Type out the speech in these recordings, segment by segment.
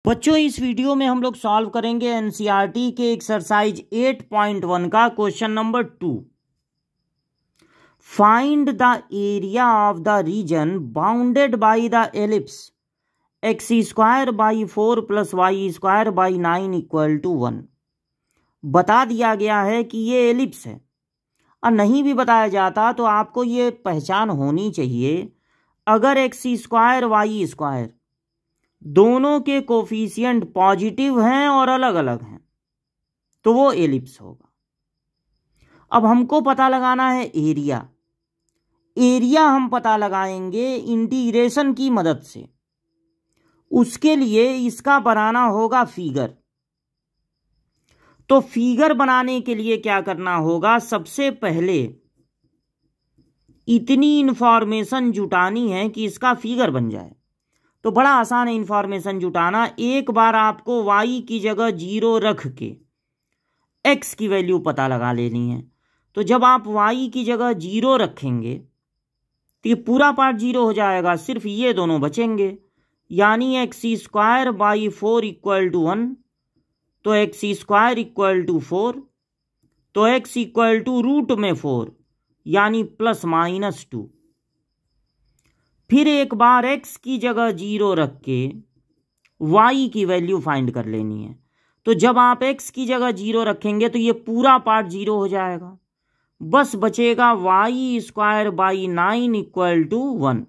बच्चों, इस वीडियो में हम लोग सॉल्व करेंगे एनसीईआरटी के एक्सरसाइज 8.1 का question number 2। Find the area of the region bounded by the ellipse x² by 4 plus y² by 9 equal to 1। बता दिया गया है कि ये एलिप्स है, और नहीं भी बताया जाता तो आपको ये पहचान होनी चाहिए, अगर x² y² दोनों के कोफिशिएंट पॉजिटिव हैं और अलग अलग हैं तो वो एलिप्स होगा। अब हमको पता लगाना है एरिया। एरिया हम पता लगाएंगे इंटीग्रेशन की मदद से। उसके लिए इसका बनाना होगा फिगर। तो फिगर बनाने के लिए क्या करना होगा, सबसे पहले इतनी इंफॉर्मेशन जुटानी है कि इसका फिगर बन जाए। तो बड़ा आसान है इंफॉर्मेशन जुटाना। एक बार आपको y की जगह 0 रख के x की वैल्यू पता लगा लेनी है। तो जब आप y की जगह 0 रखेंगे तो ये पूरा पार्ट 0 हो जाएगा, सिर्फ ये दोनों बचेंगे, यानी x² बाई 4 इक्वल टू 1। तो x² इक्वल टू 4, तो x इक्वल टू रूट में 4 यानी प्लस माइनस 2। फिर एक बार x की जगह 0 रख के y की वैल्यू फाइंड कर लेनी है। तो जब आप x की जगह 0 रखेंगे तो ये पूरा पार्ट 0 हो जाएगा, बस बचेगा y² बाई 9 इक्वल टू 1,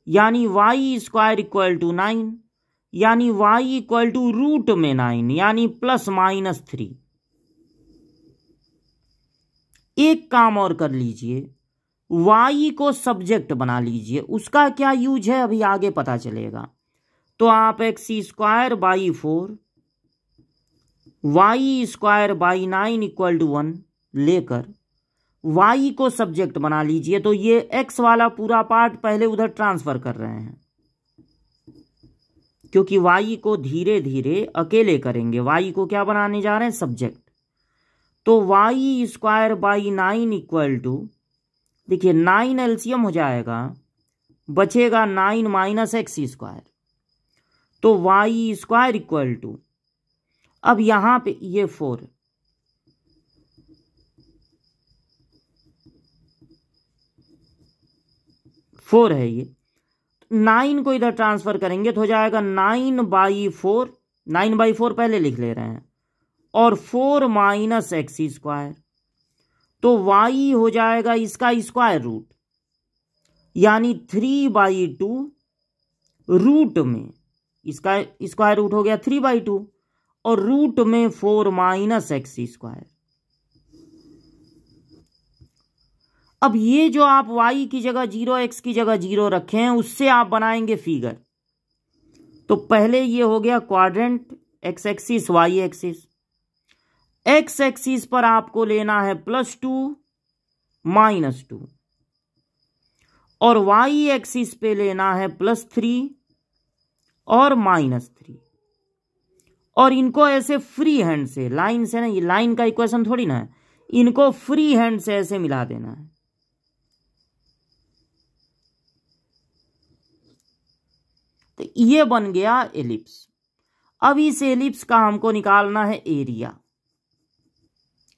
यानी y² इक्वल टू 9, यानी y इक्वल टू रूट में 9 यानी प्लस माइनस 3। एक काम और कर लीजिए, y को सब्जेक्ट बना लीजिए। उसका क्या यूज है अभी आगे पता चलेगा। तो आप x² by 4 y² by 9 equal to 1 लेकर y को सब्जेक्ट बना लीजिए। तो ये x वाला पूरा पार्ट पहले उधर ट्रांसफर कर रहे हैं, क्योंकि y को धीरे धीरे अकेले करेंगे। y को क्या बनाने जा रहे हैं, सब्जेक्ट। तो y² बाई 9 इक्वल टू, देखिए 9 एलसीएम हो जाएगा, बचेगा 9 माइनस x²। तो y² इक्वल टू, अब यहां पे ये 4 है, ये 9 को इधर ट्रांसफर करेंगे तो हो जाएगा 9 बाई 4, 9 बाई 4 पहले लिख ले रहे हैं, और 4 माइनस x²। तो y हो जाएगा इसका स्क्वायर रूट, यानी 3 बाई 2 रूट में, इसका स्क्वायर रूट हो गया 3 बाई 2 और रूट में 4 माइनस x²। अब ये जो आप y की जगह 0 x की जगह 0 रखे हैं उससे आप बनाएंगे फिगर। तो पहले ये हो गया quadrant, x axis y axis. x axis पर आपको लेना है +2 -2, और y एक्सिस पे लेना है +3 और -3। और इनको ऐसे फ्री हैंड से, लाइन से ना, ये लाइन का इक्वेशन थोड़ी ना है, इनको फ्री हैंड से ऐसे मिला देना है। तो ये बन गया एलिप्स। अब इस एलिप्स का हमको निकालना है एरिया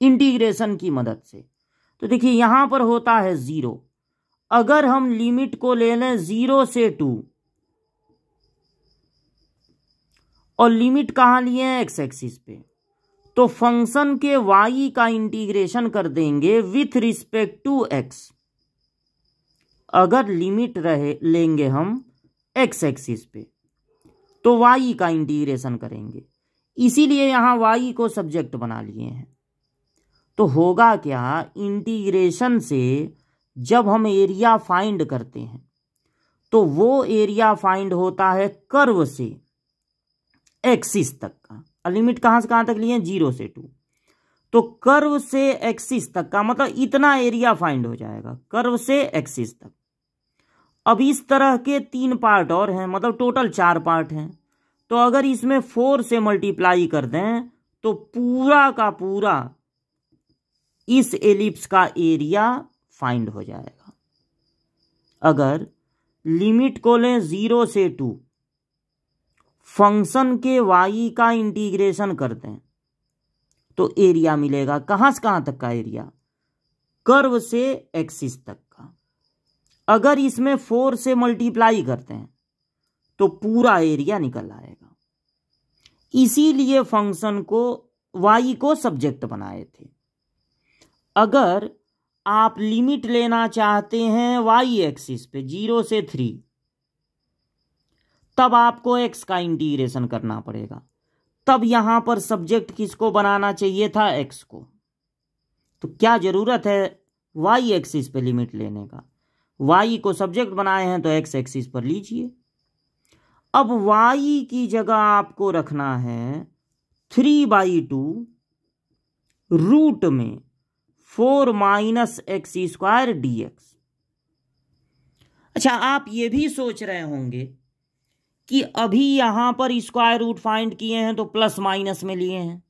इंटीग्रेशन की मदद से। तो देखिए यहां पर होता है 0। अगर हम लिमिट को ले लें 0 से 2, और लिमिट कहां लिए हैं, x एक्सिस पे, तो फंक्शन के y का इंटीग्रेशन कर देंगे विथ रिस्पेक्ट टू x। अगर लिमिट रहे लेंगे हम x एक्सिस पे तो y का इंटीग्रेशन करेंगे, इसीलिए यहां y को सब्जेक्ट बना लिए हैं। तो होगा क्या, इंटीग्रेशन से जब हम एरिया फाइंड करते हैं तो वो एरिया फाइंड होता है कर्व से एक्सिस तक का। लिमिट कहां से कहां तक लिए, 0 से 2। तो कर्व से एक्सिस तक का मतलब इतना एरिया फाइंड हो जाएगा, कर्व से एक्सिस तक। अब इस तरह के 3 पार्ट और हैं, मतलब टोटल 4 पार्ट हैं। तो अगर इसमें 4 से मल्टीप्लाई कर दें तो पूरा का पूरा इस एलिप्स का एरिया फाइंड हो जाएगा। अगर लिमिट को लें 0 से 2, फंक्शन के y का इंटीग्रेशन करते हैं तो एरिया मिलेगा। कहां से कहां तक का एरिया? कर्व से एक्सिस तक का। अगर इसमें 4 से मल्टीप्लाई करते हैं तो पूरा एरिया निकल आएगा। इसीलिए फंक्शन को y को सब्जेक्ट बनाए थे। अगर आप लिमिट लेना चाहते हैं y एक्सिस पे 0 से 3, तब आपको x का इंटीग्रेशन करना पड़ेगा। तब यहां पर सब्जेक्ट किसको बनाना चाहिए था? x को। तो क्या जरूरत है y एक्सिस पे लिमिट लेने का? y को सब्जेक्ट बनाए हैं तो x एक्सिस पर लीजिए। अब y की जगह आपको रखना है 3/2 रूट में 4 माइनस एक्स स्क्वायर dx। अच्छा, आप ये भी सोच रहे होंगे कि अभी यहां पर स्क्वायर रूट फाइंड किए हैं तो प्लस माइनस में लिए हैं,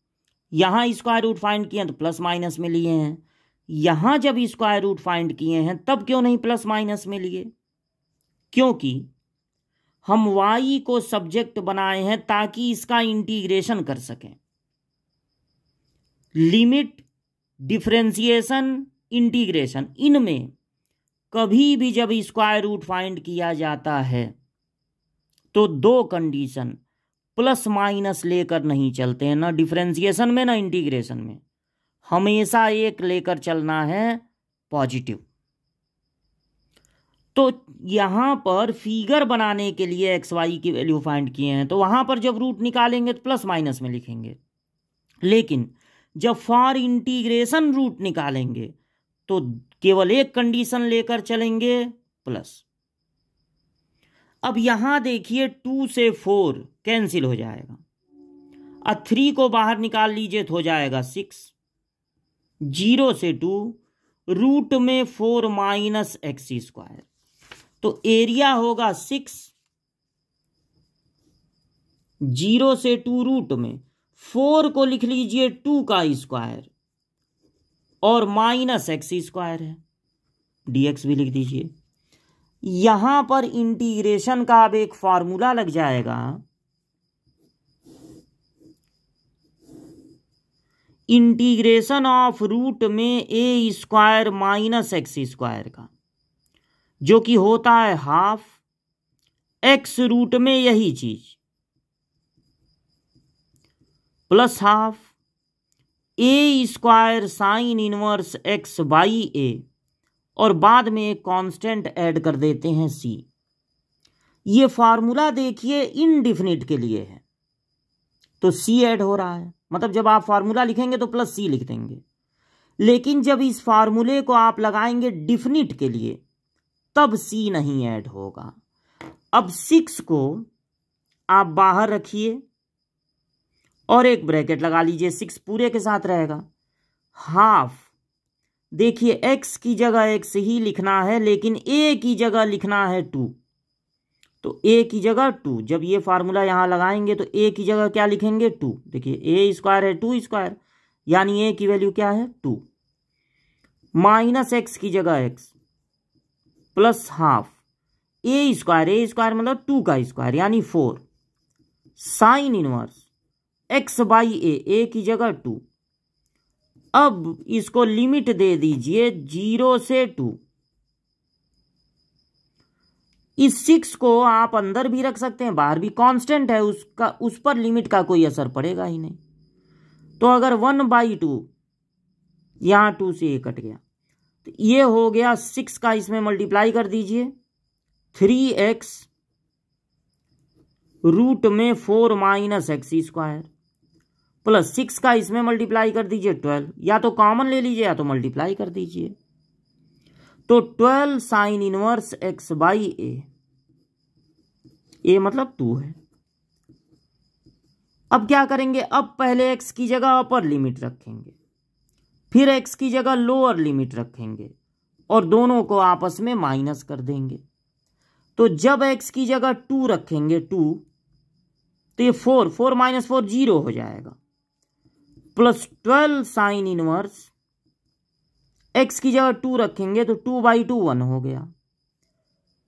यहां स्क्वायर रूट फाइंड किए हैं तो प्लस माइनस में लिए हैं, यहां जब स्क्वायर रूट फाइंड किए हैं तब क्यों नहीं प्लस माइनस में लिए? क्योंकि हम y को सब्जेक्ट बनाए हैं ताकि इसका इंटीग्रेशन कर सकें। लिमिट, डिफरेंशिएशन, इंटीग्रेशन, इनमें कभी भी जब स्क्वायर रूट फाइंड किया जाता है तो 2 कंडीशन प्लस माइनस लेकर नहीं चलते हैं, ना डिफरेंशिएशन में ना इंटीग्रेशन में। हमेशा एक लेकर चलना है, पॉजिटिव। तो यहां पर फिगर बनाने के लिए एक्स वाई की वैल्यू फाइंड किए हैं तो वहां पर जब रूट निकालेंगे तो प्लस माइनस में लिखेंगे, लेकिन जब फॉर इंटीग्रेशन रूट निकालेंगे तो केवल एक कंडीशन लेकर चलेंगे, प्लस। अब यहां देखिए 2 से 4 कैंसिल हो जाएगा, अब 3 को बाहर निकाल लीजिए तो हो जाएगा 6। 0 से 2 रूट में 4 माइनस एक्स स्क्वायर, तो एरिया होगा 6। 0 से 2 रूट में 4 को लिख लीजिए 2 का स्क्वायर और माइनस एक्स स्क्वायर है, dx भी लिख दीजिए। यहां पर इंटीग्रेशन का अब एक फॉर्मूला लग जाएगा, इंटीग्रेशन ऑफ रूट में ए स्क्वायर माइनस एक्स स्क्वायर का, जो कि होता है हाफ एक्स रूट में यही चीज plus half a square sine inverse x by a, और बाद में एक कांस्टेंट ऐड कर देते हैं c। ये फार्मूला देखिए इनडिफिनिट के लिए है तो c ऐड हो रहा है, मतलब जब आप फार्मूला लिखेंगे तो प्लस c लिख देंगे, लेकिन जब इस फार्मूले को आप लगाएंगे डिफिनिट के लिए तब c नहीं ऐड होगा। अब 6 को आप बाहर रखिए और एक ब्रैकेट लगा लीजिए, 6 पूरे के साथ रहेगा। हाफ, देखिए x की जगह x ही लिखना है लेकिन a की जगह लिखना है 2, तो a की जगह 2। जब ये फार्मूला यहां लगाएंगे तो a की जगह क्या लिखेंगे 2। देखिए a स्क्वायर है 2 स्क्वायर, यानी a की वैल्यू क्या है 2, माइनस x की जगह x plus half a square मतलब 2 का स्क्वायर यानी 4 sine inverse x by a की जगह 2। अब इसको लिमिट दे दीजिए 0 से 2। इस 6 को आप अंदर भी रख सकते हैं, बाहर भी, कांस्टेंट है उसका, उस पर लिमिट का कोई असर पड़ेगा ही नहीं। तो अगर 1/2, यहां 2 से ये कट गया तो ये हो गया 6 का, इसमें मल्टीप्लाई कर दीजिए 3x रूट में 4 माइनस एक्स स्क्वायर प्लस 6 का इसमें मल्टीप्लाई कर दीजिए 12, या तो कॉमन ले लीजिए या तो मल्टीप्लाई कर दीजिए, तो 12 साइन इनवर्स एक्स बाई ए मतलब 2 है। अब क्या करेंगे, अब पहले x की जगह अपर लिमिट रखेंगे, फिर x की जगह लोअर लिमिट रखेंगे और दोनों को आपस में माइनस कर देंगे। तो जब x की जगह 2 रखेंगे 2, तो ये 4 माइनस 4 0 हो जाएगा, प्लस 12 साइन इनवर्स x की जगह 2 रखेंगे तो 2/2 1 हो गया।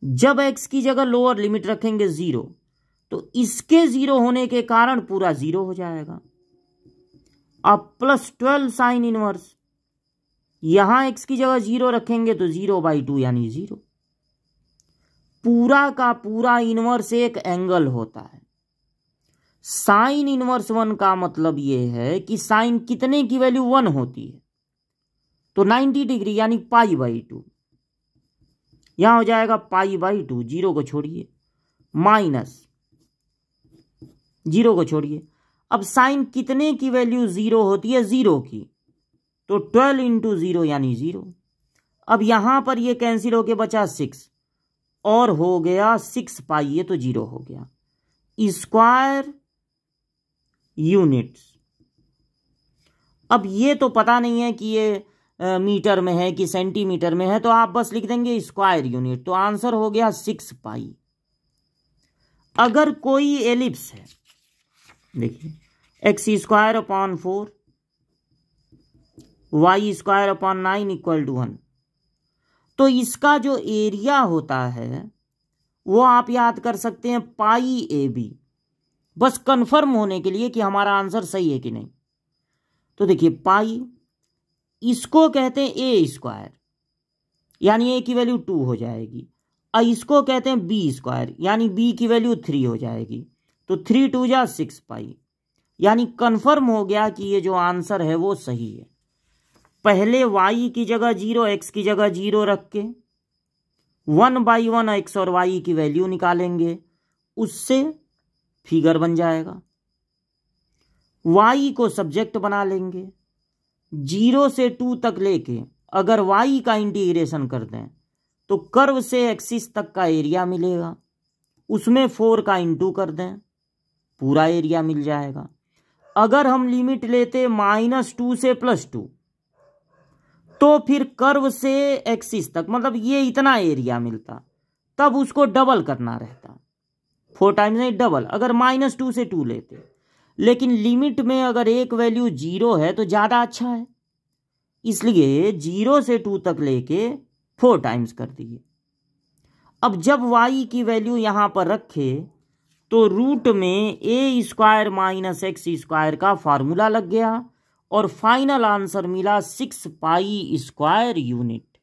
जब x की जगह लोअर लिमिट रखेंगे 0, तो इसके 0 होने के कारण पूरा 0 हो जाएगा। अब +12 साइन इनवर्स, यहां x की जगह 0 रखेंगे तो 0/2 यानी 0। पूरा का पूरा इनवर्स एक एंगल होता है। साइन इनवर्स 1 का मतलब यह है कि साइन कितने की वैल्यू 1 होती है, तो 90 डिग्री यानी π/2। यहां हो जाएगा π/2, 0 को छोड़िए, माइनस 0 को छोड़िए। अब साइन कितने की वैल्यू 0 होती है, 0 की, तो 12 × 0 यानी 0। अब यहां पर ये कैंसिल होके बचा 6 और हो गया 6π, ये तो 0 हो गया। स्क्वायर यूनिट्स, अब ये तो पता नहीं है कि ये मीटर में है कि सेंटीमीटर में है, तो आप बस लिख देंगे स्क्वायर यूनिट, तो आंसर हो गया 6π। अगर कोई एलिप्स है, देखिए x² / 4 y² / 9 = 1, तो इसका जो एरिया होता है वो आप याद कर सकते हैं π/AB, बस कंफर्म होने के लिए कि हमारा आंसर सही है कि नहीं। तो देखिए पाई, इसको कहते हैं a² यानी a की वैल्यू 2 हो जाएगी, और इसको कहते हैं b² यानी b की वैल्यू 3 हो जाएगी, तो 3 × 2 = 6π, यानी कंफर्म हो गया कि ये जो आंसर है वो सही है। पहले y की जगह 0, x की जगह 0 रख के 1/1 x और y की वैल्यू निकालेंगे, उससे फिगर बन जाएगा। y को सब्जेक्ट बना लेंगे, 0 से 2 तक लेके अगर y का इंटीग्रेशन कर दें तो कर्व से एक्सिस तक का एरिया मिलेगा, उसमें 4 का इंटू कर दें, पूरा एरिया मिल जाएगा। अगर हम लिमिट लेते -2 से +2, तो फिर कर्व से एक्सिस तक मतलब ये इतना एरिया मिलता, तब उसको डबल करना रहता, 4 टाइम्स नहीं डबल, अगर -2 से 2 लेते। लेकिन लिमिट में अगर एक वैल्यू 0 है तो ज़्यादा अच्छा है, इसलिए 0 से 2 तक लेके 4 टाइम्स कर दिए। अब जब y की वैल्यू यहाँ पर रखे तो रूट में a² - x² का फार्मूला लग गया और फाइनल आंसर मिला 6π² यूनिट।